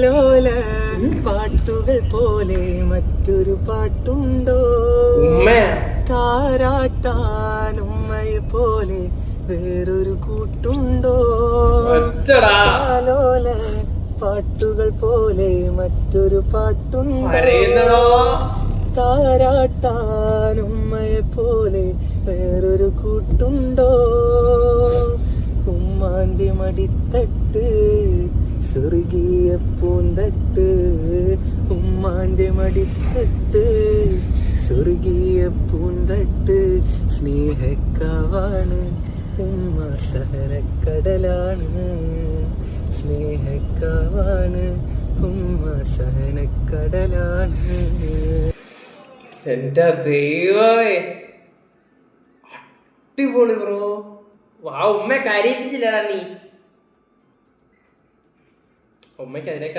ലോല പാട്ടുകൾ പോലെ മറ്റൊരു പാട്ടുണ്ടോ? താരാട്ടാൻ ഉമ്മയെ പോലെ വേറൊരു കൂട്ടുണ്ടോ? ലോല പാട്ടുകൾ പോലെ മറ്റൊരു പാട്ടുണ്ടോ? താരാട്ടാൻ ഉമ്മയെ പോലെ വേറൊരു കൂട്ടുണ്ടോ? ഉമ്മാന്റെ മടിത്തട്ട് സ്വർഗീയ പൂന്തട്ട്, ഉമ്മാന്റെ മടിത്തട്ട് സ്വർഗീയ പൂന്തട്ട്. സ്നേഹക്കാവാണ് ഉമ്മ സഹനക്കടലാണ്, സ്നേഹക്കാവാണ് ഉമ്മ സഹനക്കടലാണ്. എന്റെ ദൈവമേ, അടിപൊളി ബ്രോ. വാ, ഉമ്മ കരയിപ്പിച്ചില്ലടാ നീ. ഉമ്മയ്ക്ക് അതിനേക്കാൾ